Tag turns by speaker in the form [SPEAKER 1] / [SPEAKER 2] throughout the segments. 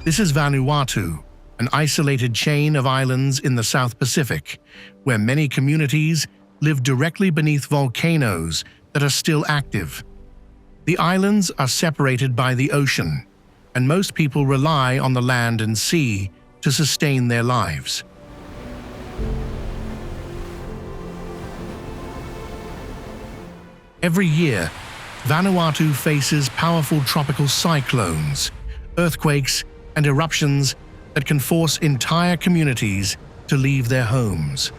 [SPEAKER 1] This is Vanuatu, an isolated chain of islands in the South Pacific, where many communities live directly beneath volcanoes that are still active. The islands are separated by the ocean, and most people rely on the land and sea to sustain their lives. Every year, Vanuatu faces powerful tropical cyclones, earthquakes, and eruptions that can force entire communities to leave their homes.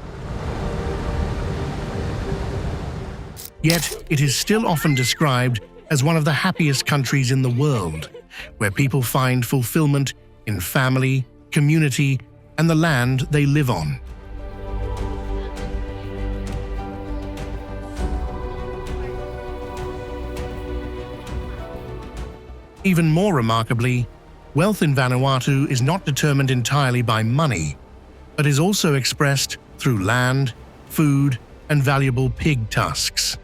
[SPEAKER 1] Yet, it is still often described as one of the happiest countries in the world, where people find fulfillment in family, community, and the land they live on. Even more remarkably, wealth in Vanuatu is not determined entirely by money, but is also expressed through land, food, and valuable pig tusks.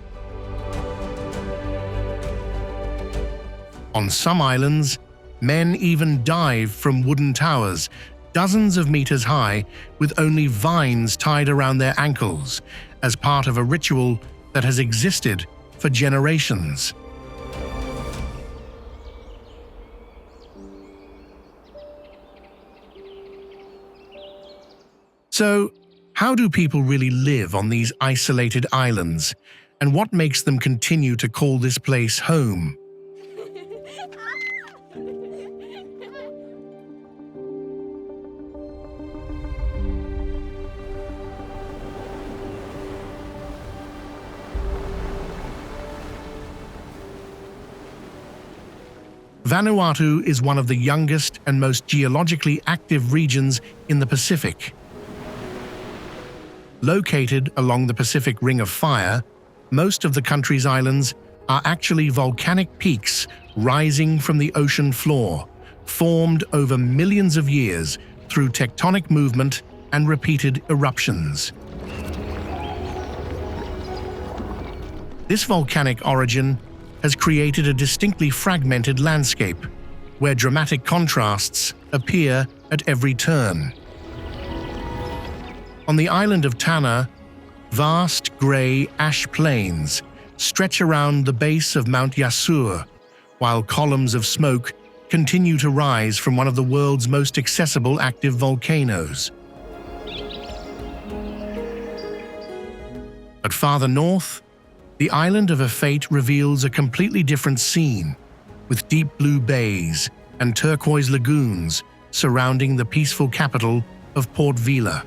[SPEAKER 1] On some islands, men even dive from wooden towers dozens of meters high with only vines tied around their ankles as part of a ritual that has existed for generations. So, how do people really live on these isolated islands, and what makes them continue to call this place home? Vanuatu is one of the youngest and most geologically active regions in the Pacific. Located along the Pacific Ring of Fire, most of the country's islands are actually volcanic peaks rising from the ocean floor, formed over millions of years through tectonic movement and repeated eruptions. This volcanic origin has created a distinctly fragmented landscape, where dramatic contrasts appear at every turn. On the island of Tanna, vast grey ash plains stretch around the base of Mount Yasur, while columns of smoke continue to rise from one of the world's most accessible active volcanoes. But farther north, the island of Efate reveals a completely different scene, with deep blue bays and turquoise lagoons surrounding the peaceful capital of Port Vila.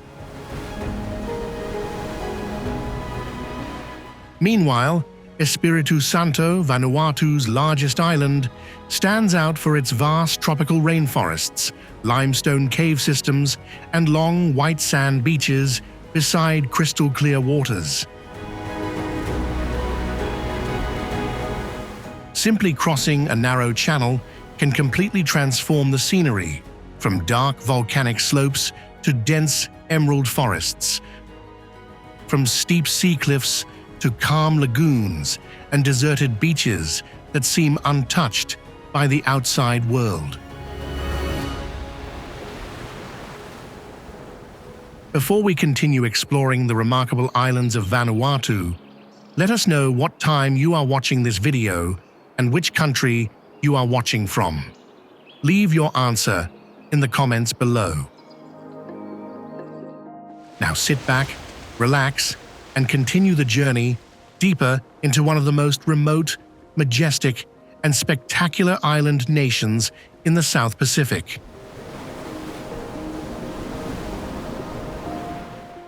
[SPEAKER 1] Meanwhile, Espiritu Santo, Vanuatu's largest island, stands out for its vast tropical rainforests, limestone cave systems, and long white sand beaches beside crystal-clear waters. Simply crossing a narrow channel can completely transform the scenery, from dark volcanic slopes to dense emerald forests, from steep sea cliffs to calm lagoons and deserted beaches that seem untouched by the outside world. Before we continue exploring the remarkable islands of Vanuatu, let us know what time you are watching this video and which country you are watching from. Leave your answer in the comments below. Now sit back, relax, and continue the journey deeper into one of the most remote, majestic, and spectacular island nations in the South Pacific.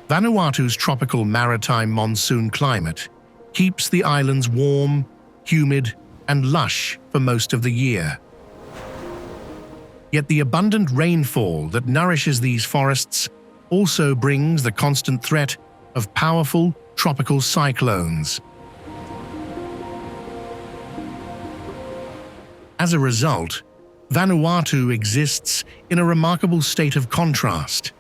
[SPEAKER 1] Vanuatu's tropical maritime monsoon climate keeps the islands warm, humid, and lush for most of the year. Yet the abundant rainfall that nourishes these forests also brings the constant threat of powerful tropical cyclones. As a result, Vanuatu exists in a remarkable state of contrast,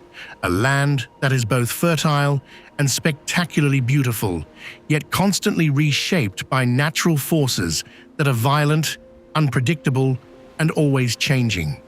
[SPEAKER 1] a land that is both fertile and spectacularly beautiful, yet constantly reshaped by natural forces that are violent, unpredictable, and always changing.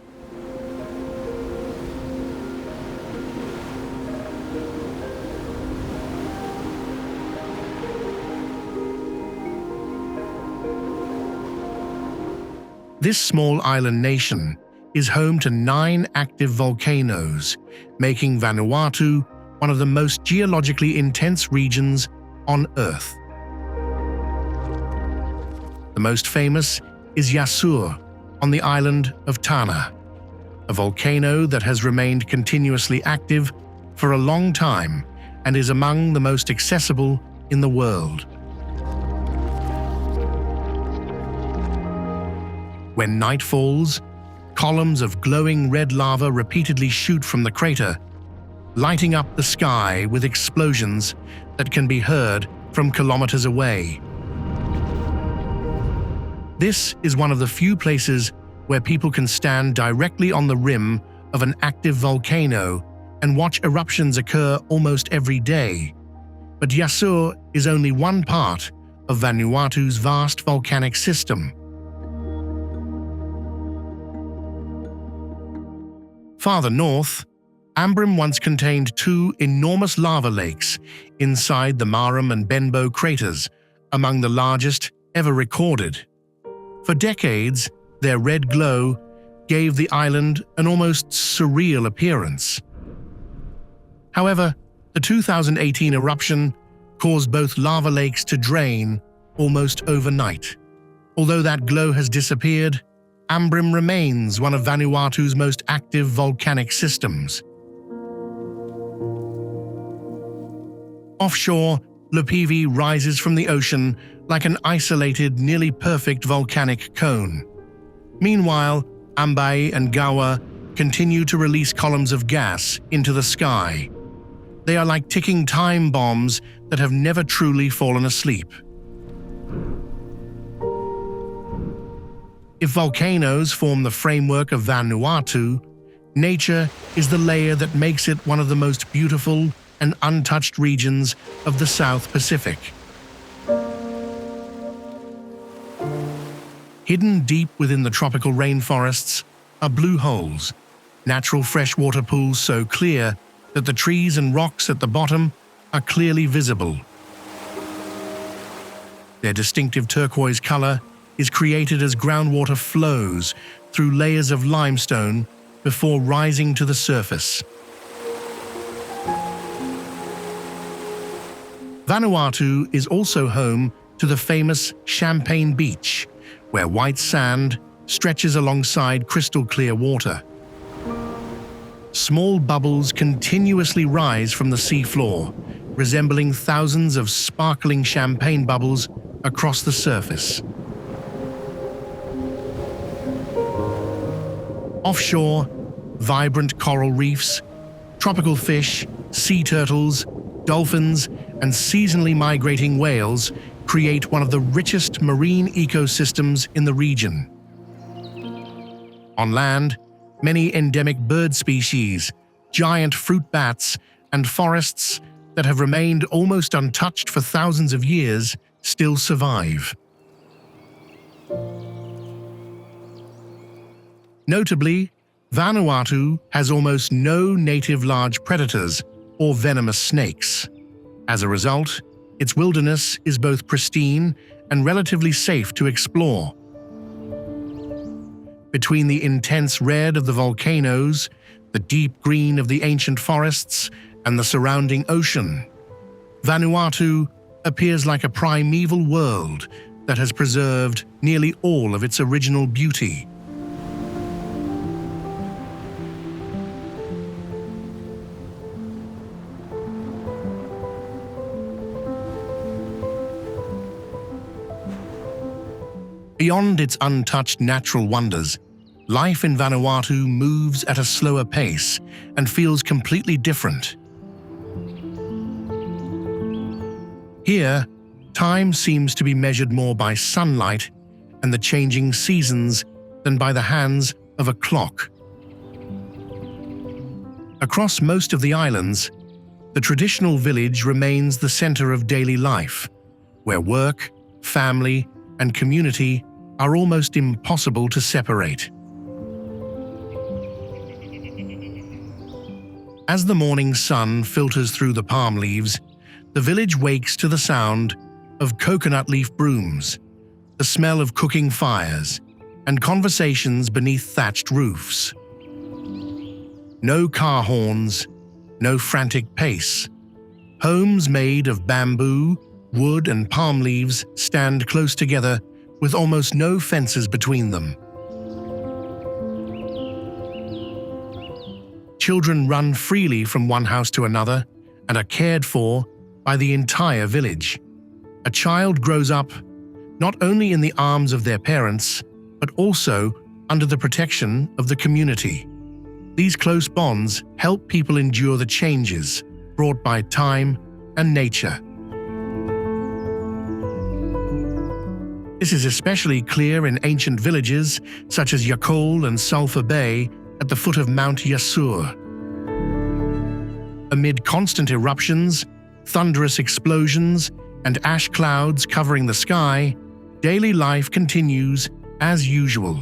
[SPEAKER 1] This small island nation is home to 9 active volcanoes, making Vanuatu one of the most geologically intense regions on Earth. The most famous is Yasur on the island of Tanna, a volcano that has remained continuously active for a long time and is among the most accessible in the world. When night falls, columns of glowing red lava repeatedly shoot from the crater, lighting up the sky with explosions that can be heard from kilometers away. This is one of the few places where people can stand directly on the rim of an active volcano and watch eruptions occur almost every day. But Yasur is only one part of Vanuatu's vast volcanic system. Farther north, Ambrim once contained 2 enormous lava lakes inside the Marum and Benbow craters, among the largest ever recorded. For decades, their red glow gave the island an almost surreal appearance. However, the 2018 eruption caused both lava lakes to drain almost overnight. Although that glow has disappeared, Ambrim remains one of Vanuatu's most active volcanic systems. Offshore, Lupivi rises from the ocean like an isolated, nearly perfect volcanic cone. Meanwhile, Ambai and Gawa continue to release columns of gas into the sky. They are like ticking time bombs that have never truly fallen asleep. If volcanoes form the framework of Vanuatu, nature is the layer that makes it one of the most beautiful and untouched regions of the South Pacific. Hidden deep within the tropical rainforests are blue holes, natural freshwater pools so clear that the trees and rocks at the bottom are clearly visible. Their distinctive turquoise color is created as groundwater flows through layers of limestone before rising to the surface. Vanuatu is also home to the famous Champagne Beach, where white sand stretches alongside crystal-clear water. Small bubbles continuously rise from the seafloor, resembling thousands of sparkling champagne bubbles across the surface. Offshore, vibrant coral reefs, tropical fish, sea turtles, dolphins, and seasonally migrating whales create one of the richest marine ecosystems in the region. On land, many endemic bird species, giant fruit bats, and forests that have remained almost untouched for thousands of years still survive. Notably, Vanuatu has almost no native large predators or venomous snakes. As a result, its wilderness is both pristine and relatively safe to explore. Between the intense red of the volcanoes, the deep green of the ancient forests, and the surrounding ocean, Vanuatu appears like a primeval world that has preserved nearly all of its original beauty. Beyond its untouched natural wonders, life in Vanuatu moves at a slower pace and feels completely different. Here, time seems to be measured more by sunlight and the changing seasons than by the hands of a clock. Across most of the islands, the traditional village remains the center of daily life, where work, family, and community are almost impossible to separate. As the morning sun filters through the palm leaves, the village wakes to the sound of coconut leaf brooms, the smell of cooking fires, and conversations beneath thatched roofs. No car horns, no frantic pace. Homes made of bamboo, wood, and palm leaves stand close together with almost no fences between them. Children run freely from one house to another and are cared for by the entire village. A child grows up not only in the arms of their parents, but also under the protection of the community. These close bonds help people endure the changes brought by time and nature. This is especially clear in ancient villages such as Yakol and Sulphur Bay at the foot of Mount Yasur. Amid constant eruptions, thunderous explosions, and ash clouds covering the sky, daily life continues as usual.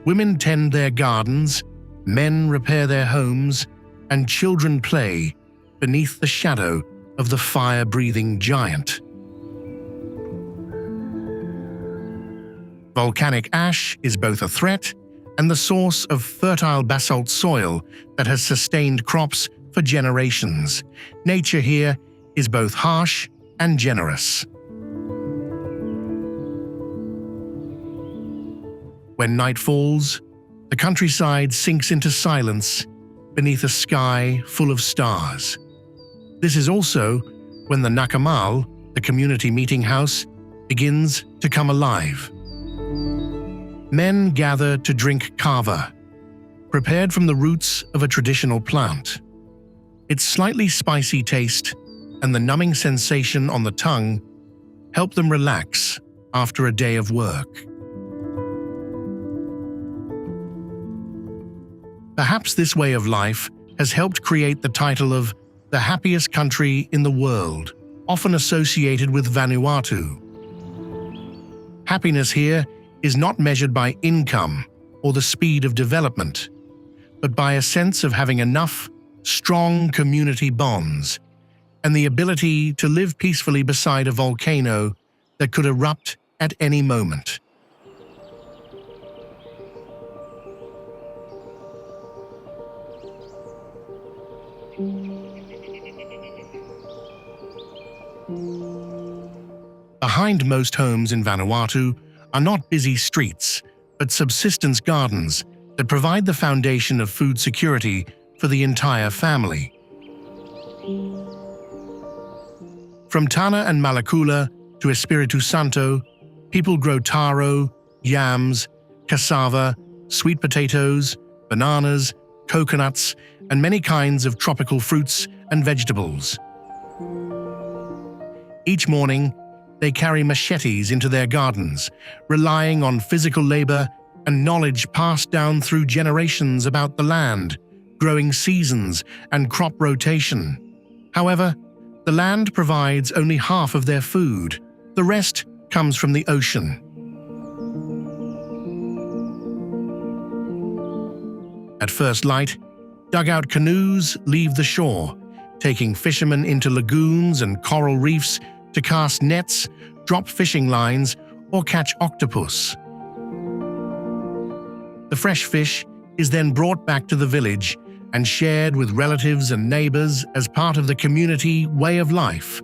[SPEAKER 1] Women tend their gardens, men repair their homes, and children play beneath the shadow of the fire-breathing giant. Volcanic ash is both a threat and the source of fertile basalt soil that has sustained crops for generations. Nature here is both harsh and generous. When night falls, the countryside sinks into silence beneath a sky full of stars. This is also when the Nakamal, the community meeting house, begins to come alive. Men gather to drink kava, prepared from the roots of a traditional plant. Its slightly spicy taste and the numbing sensation on the tongue help them relax after a day of work. Perhaps this way of life has helped create the title of the happiest country in the world, often associated with Vanuatu. Happiness here is not measured by income or the speed of development, but by a sense of having enough strong community bonds and the ability to live peacefully beside a volcano that could erupt at any moment. Behind most homes in Vanuatu are not busy streets, but subsistence gardens that provide the foundation of food security for the entire family. From Tana and Malakula to Espiritu Santo, people grow taro, yams, cassava, sweet potatoes, bananas, coconuts, and many kinds of tropical fruits and vegetables. Each morning, they carry machetes into their gardens, relying on physical labor and knowledge passed down through generations about the land, growing seasons, and crop rotation. However, the land provides only half of their food. The rest comes from the ocean. At first light, dugout canoes leave the shore, taking fishermen into lagoons and coral reefs to cast nets, drop fishing lines, or catch octopus. The fresh fish is then brought back to the village and shared with relatives and neighbors as part of the community way of life.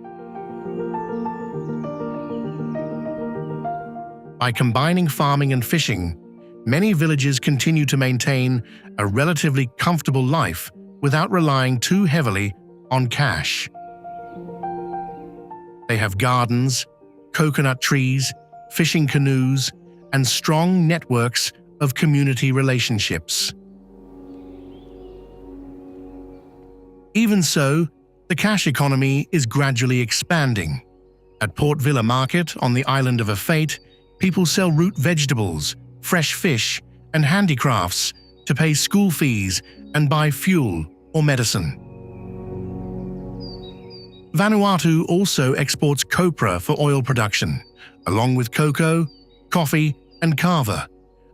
[SPEAKER 1] By combining farming and fishing, many villages continue to maintain a relatively comfortable life without relying too heavily on cash. They have gardens, coconut trees, fishing canoes, and strong networks of community relationships. Even so, the cash economy is gradually expanding. At Port Vila Market on the island of Afate, people sell root vegetables, fresh fish, and handicrafts to pay school fees and buy fuel or medicine. Vanuatu also exports copra for oil production, along with cocoa, coffee, and kava,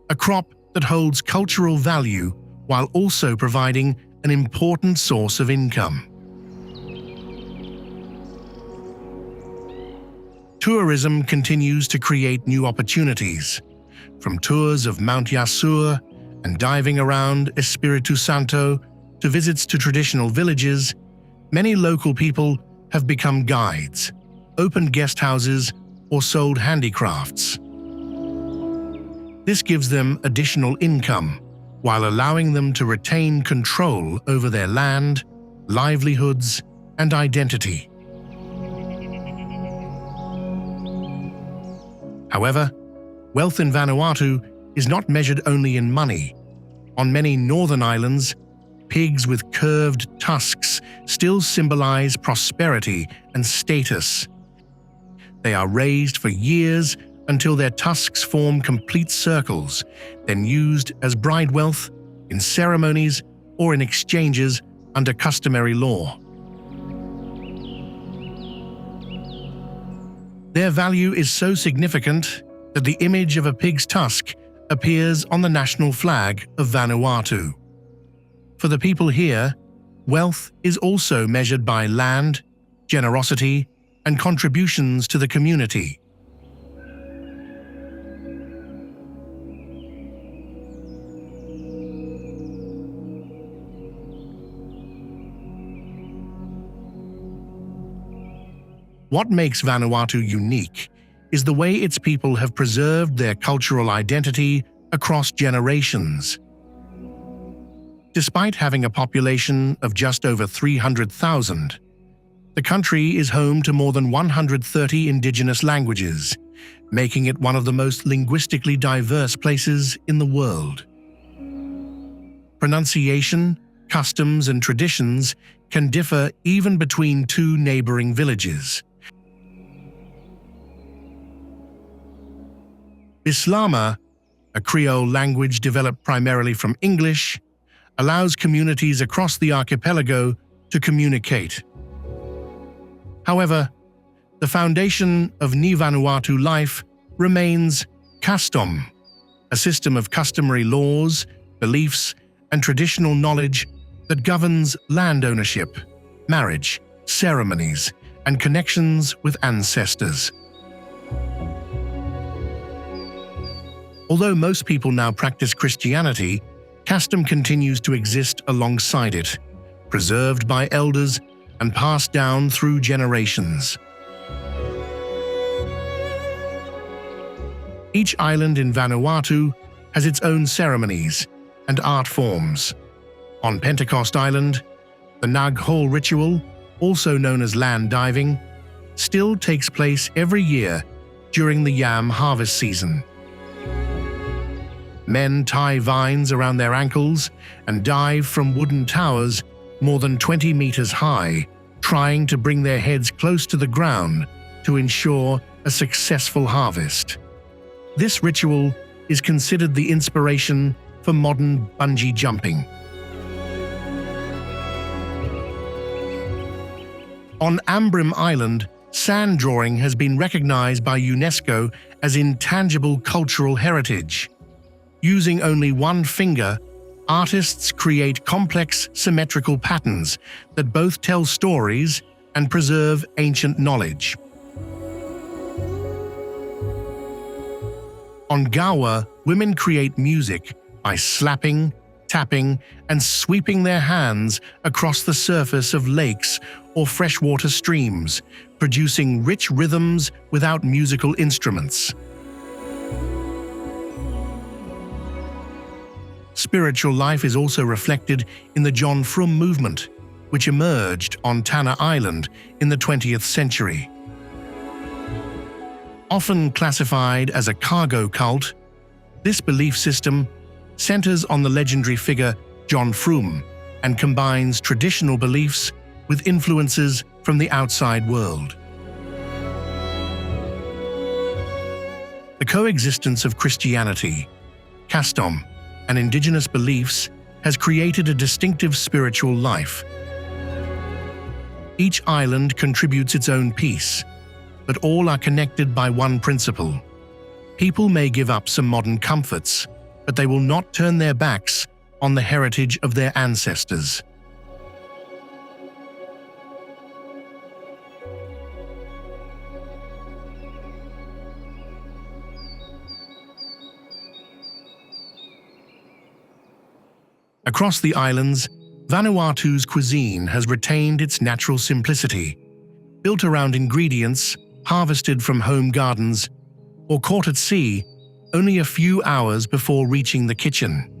[SPEAKER 1] a crop that holds cultural value while also providing an important source of income. Tourism continues to create new opportunities. From tours of Mount Yasur and diving around Espiritu Santo to visits to traditional villages, many local people have become guides, opened guest houses, or sold handicrafts. This gives them additional income while allowing them to retain control over their land, livelihoods, and identity. However, wealth in Vanuatu is not measured only in money. On many northern islands, pigs with curved tusks still symbolize prosperity and status. They are raised for years until their tusks form complete circles, then used as bride wealth, in ceremonies, or in exchanges under customary law. Their value is so significant that the image of a pig's tusk appears on the national flag of Vanuatu. For the people here, wealth is also measured by land, generosity, and contributions to the community. What makes Vanuatu unique is the way its people have preserved their cultural identity across generations. Despite having a population of just over 300,000, the country is home to more than 130 indigenous languages, making it one of the most linguistically diverse places in the world. Pronunciation, customs, and traditions can differ even between two neighboring villages. Bislama, a Creole language developed primarily from English, allows communities across the archipelago to communicate. However, the foundation of Ni Vanuatu life remains Kastom, a system of customary laws, beliefs, and traditional knowledge that governs land ownership, marriage, ceremonies, and connections with ancestors. Although most people now practice Christianity, Kastom continues to exist alongside it, preserved by elders and passed down through generations. Each island in Vanuatu has its own ceremonies and art forms. On Pentecost Island, the Nag Haul ritual, also known as land diving, still takes place every year during the yam harvest season. Men tie vines around their ankles and dive from wooden towers more than 20 meters high, trying to bring their heads close to the ground to ensure a successful harvest. This ritual is considered the inspiration for modern bungee jumping. On Ambrim Island, sand drawing has been recognized by UNESCO as intangible cultural heritage. Using only one finger, artists create complex, symmetrical patterns that both tell stories and preserve ancient knowledge. On Gawa, women create music by slapping, tapping, and sweeping their hands across the surface of lakes or freshwater streams, producing rich rhythms without musical instruments. Spiritual life is also reflected in the John Frum movement, which emerged on Tanna Island in the 20th century. Often classified as a cargo cult, this belief system centers on the legendary figure John Frum and combines traditional beliefs with influences from the outside world. The coexistence of Christianity, Kastom, and indigenous beliefs has created a distinctive spiritual life. Each island contributes its own piece, but all are connected by one principle. People may give up some modern comforts, but they will not turn their backs on the heritage of their ancestors. Across the islands, Vanuatu's cuisine has retained its natural simplicity, built around ingredients harvested from home gardens or caught at sea only a few hours before reaching the kitchen.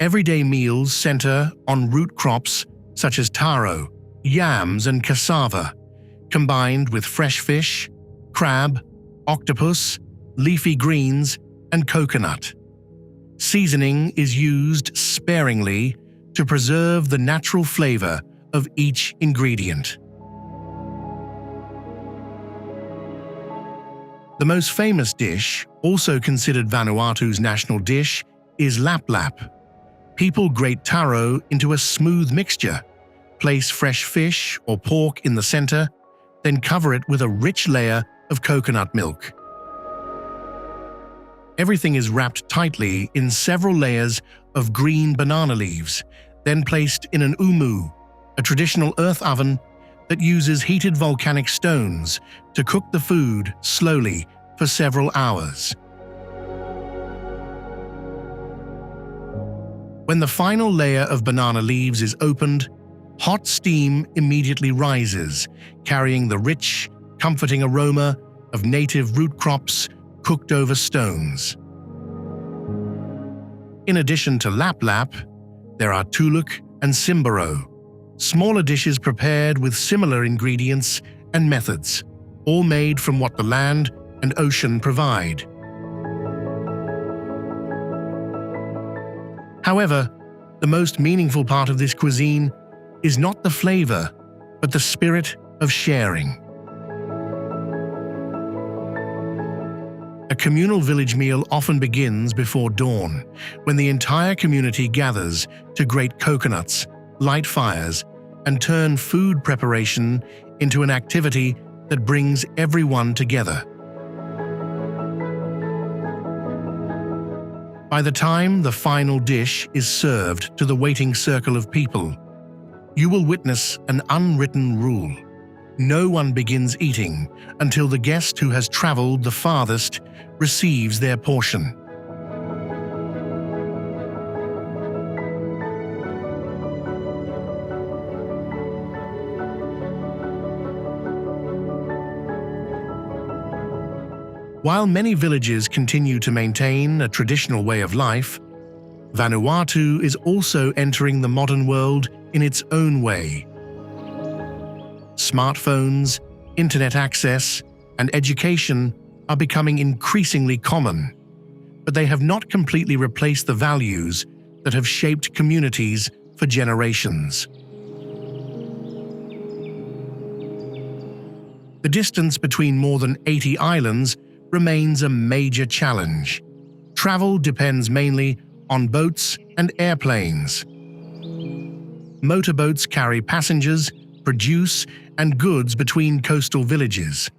[SPEAKER 1] Everyday meals center on root crops such as taro, yams, and cassava, combined with fresh fish, crab, octopus, leafy greens, and coconut. Seasoning is used sparingly to preserve the natural flavor of each ingredient. The most famous dish, also considered Vanuatu's national dish, is lap lap. People grate taro into a smooth mixture, place fresh fish or pork in the center, then cover it with a rich layer of coconut milk. Everything is wrapped tightly in several layers of green banana leaves, then placed in an umu, a traditional earth oven that uses heated volcanic stones to cook the food slowly for several hours. When the final layer of banana leaves is opened, hot steam immediately rises, carrying the rich, comforting aroma of native root crops cooked over stones. In addition to lap lap, there are tuluk and simbaro, smaller dishes prepared with similar ingredients and methods, all made from what the land and ocean provide. However, the most meaningful part of this cuisine is not the flavor, but the spirit of sharing. A communal village meal often begins before dawn, when the entire community gathers to grate coconuts, light fires, and turn food preparation into an activity that brings everyone together. By the time the final dish is served to the waiting circle of people, you will witness an unwritten rule. No one begins eating until the guest who has traveled the farthest receives their portion. While many villages continue to maintain a traditional way of life, Vanuatu is also entering the modern world in its own way. Smartphones, internet access, and education are becoming increasingly common, but they have not completely replaced the values that have shaped communities for generations. The distance between more than 80 islands remains a major challenge. Travel depends mainly on boats and airplanes. Motorboats carry passengers, produce, and goods between coastal villages,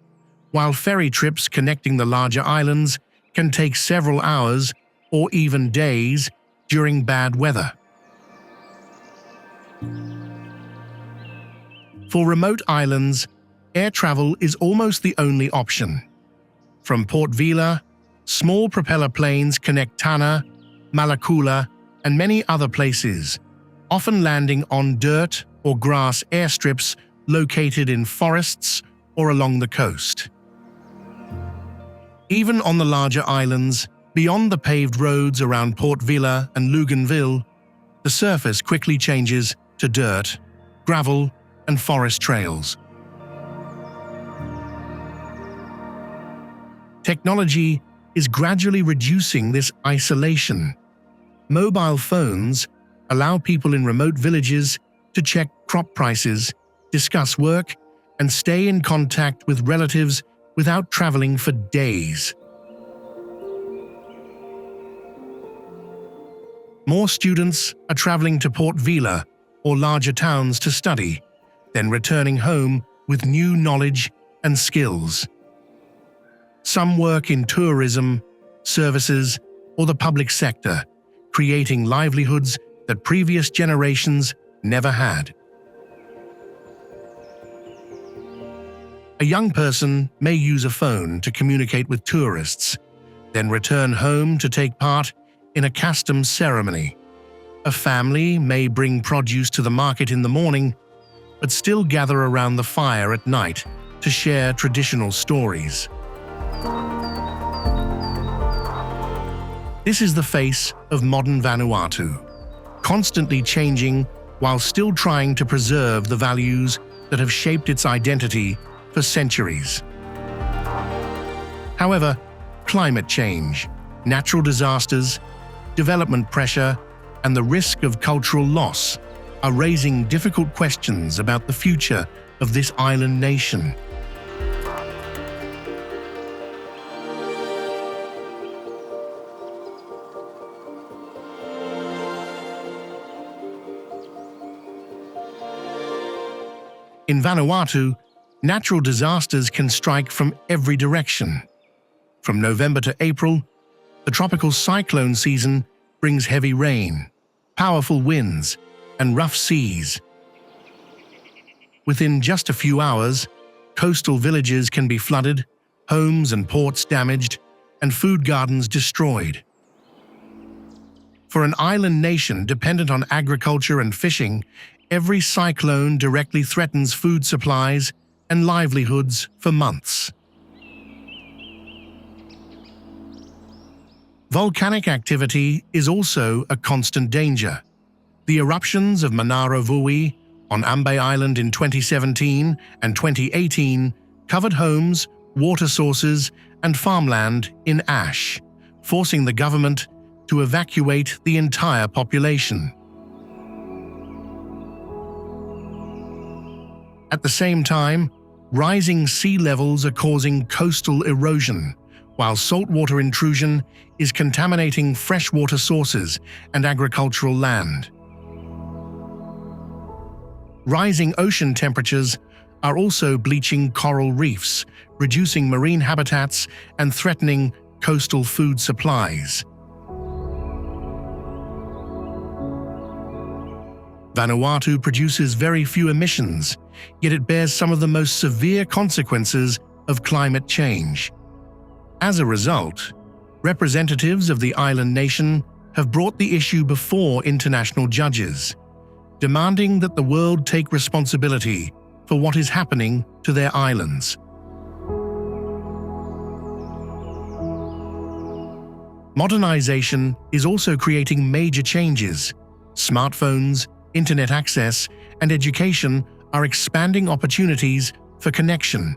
[SPEAKER 1] while ferry trips connecting the larger islands can take several hours or even days during bad weather. For remote islands, air travel is almost the only option. From Port Vila, small propeller planes connect Tanna, Malakula, and many other places, often landing on dirt or grass airstrips located in forests or along the coast. Even on the larger islands, beyond the paved roads around Port Vila and Luganville, the surface quickly changes to dirt, gravel, and forest trails. Technology is gradually reducing this isolation. Mobile phones allow people in remote villages to check crop prices, discuss work, and stay in contact with relatives without traveling for days. More students are traveling to Port Vila or larger towns to study, then returning home with new knowledge and skills. Some work in tourism, services, or the public sector, creating livelihoods that previous generations never had. A young person may use a phone to communicate with tourists, then return home to take part in a Kastom ceremony. A family may bring produce to the market in the morning, but still gather around the fire at night to share traditional stories. This is the face of modern Vanuatu, constantly changing while still trying to preserve the values that have shaped its identity for centuries. However, climate change, natural disasters, development pressure, and the risk of cultural loss are raising difficult questions about the future of this island nation. In Vanuatu, natural disasters can strike from every direction. From November to April, the tropical cyclone season brings heavy rain, powerful winds, and rough seas. Within just a few hours, coastal villages can be flooded, homes and ports damaged, and food gardens destroyed. For an island nation dependent on agriculture and fishing, every cyclone directly threatens food supplies and livelihoods for months. Volcanic activity is also a constant danger. The eruptions of Vanuatu on Ambae Island in 2017 and 2018 covered homes, water sources, and farmland in ash, forcing the government to evacuate the entire population. At the same time, rising sea levels are causing coastal erosion, while saltwater intrusion is contaminating freshwater sources and agricultural land. Rising ocean temperatures are also bleaching coral reefs, reducing marine habitats and threatening coastal food supplies. Vanuatu produces very few emissions, yet it bears some of the most severe consequences of climate change. As a result, representatives of the island nation have brought the issue before international judges, demanding that the world take responsibility for what is happening to their islands. Modernization is also creating major changes. Smartphones, internet access, and education are expanding opportunities for connection,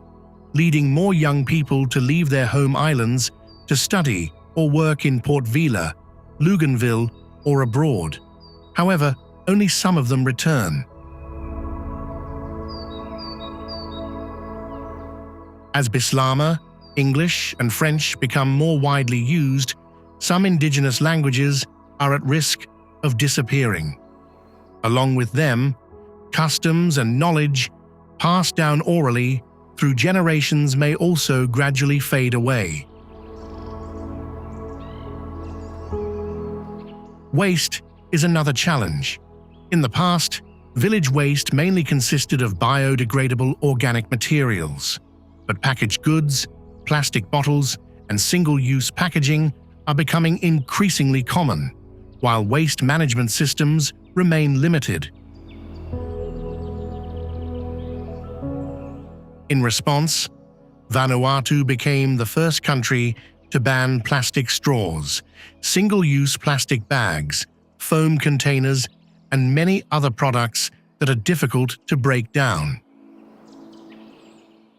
[SPEAKER 1] leading more young people to leave their home islands to study or work in Port Vila, Luganville, or abroad. However, only some of them return. As Bislama, English, and French become more widely used, some indigenous languages are at risk of disappearing. Along with them, customs and knowledge passed down orally through generations may also gradually fade away. Waste is another challenge. In the past, village waste mainly consisted of biodegradable organic materials, but packaged goods, plastic bottles, and single-use packaging are becoming increasingly common, while waste management systems remain limited. In response, Vanuatu became the first country to ban plastic straws, single-use plastic bags, foam containers, and many other products that are difficult to break down.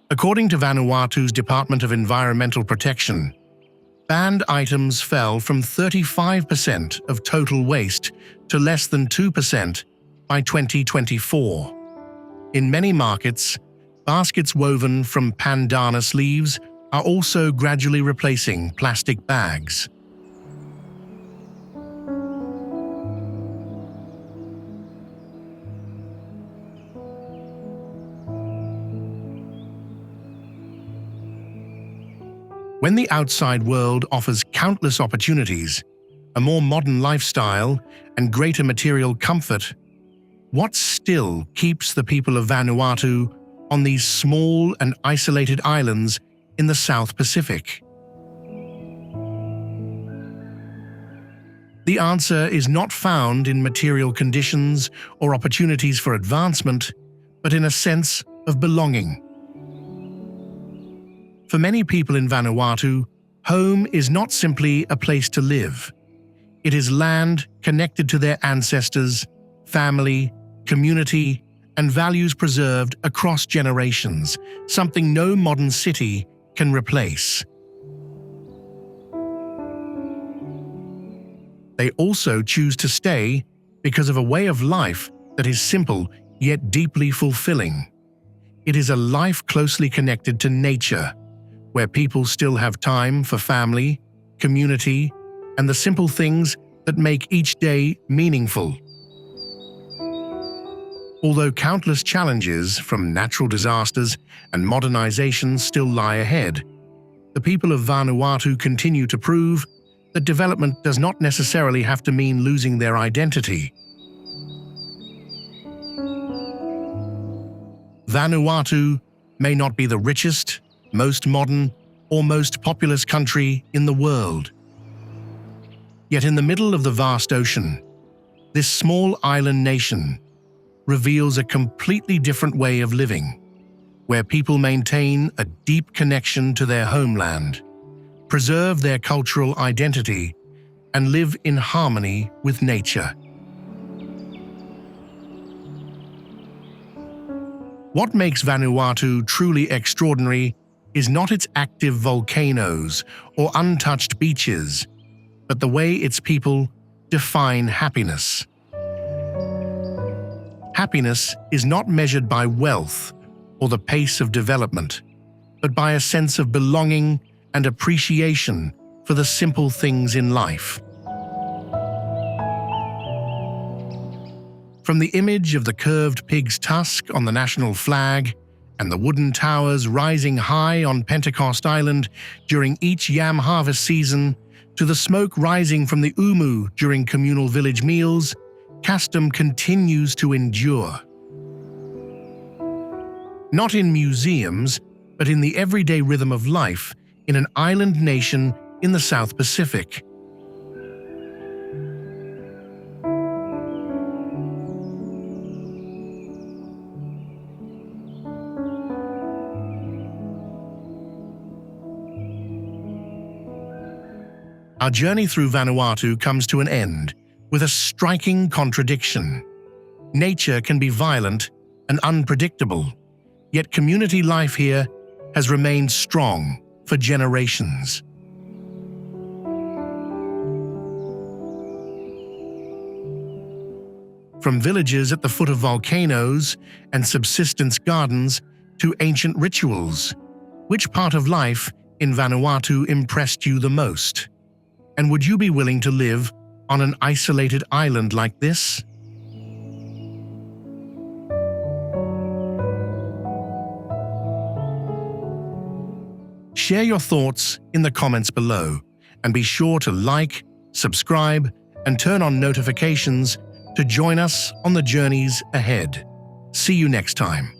[SPEAKER 1] According to Vanuatu's Department of Environmental Protection, banned items fell from 35% of total waste to less than 2% by 2024. In many markets, baskets woven from pandanus leaves are also gradually replacing plastic bags. When the outside world offers countless opportunities, a more modern lifestyle, and greater material comfort, what still keeps the people of Vanuatu on these small and isolated islands in the South Pacific? The answer is not found in material conditions or opportunities for advancement, but in a sense of belonging. For many people in Vanuatu, home is not simply a place to live. It is land connected to their ancestors, family, community, and values preserved across generations, something no modern city can replace. They also choose to stay because of a way of life that is simple yet deeply fulfilling. It is a life closely connected to nature, where people still have time for family, community, and the simple things that make each day meaningful. Although countless challenges from natural disasters and modernization still lie ahead, the people of Vanuatu continue to prove that development does not necessarily have to mean losing their identity. Vanuatu may not be the richest, most modern, or most populous country in the world. Yet in the middle of the vast ocean, this small island nation reveals a completely different way of living, where people maintain a deep connection to their homeland, preserve their cultural identity, and live in harmony with nature. What makes Vanuatu truly extraordinary is not its active volcanoes or untouched beaches, but the way its people define happiness. Happiness is not measured by wealth or the pace of development, but by a sense of belonging and appreciation for the simple things in life. From the image of the curved pig's tusk on the national flag and the wooden towers rising high on Pentecost Island during each yam harvest season, to the smoke rising from the umu during communal village meals, Kastom continues to endure. Not in museums, but in the everyday rhythm of life in an island nation in the South Pacific. Our journey through Vanuatu comes to an end with a striking contradiction. Nature can be violent and unpredictable, yet community life here has remained strong for generations. From villages at the foot of volcanoes and subsistence gardens to ancient rituals, which part of life in Vanuatu impressed you the most? And would you be willing to live on an isolated island like this? Share your thoughts in the comments below, and be sure to like, subscribe, and turn on notifications to join us on the journeys ahead. See you next time.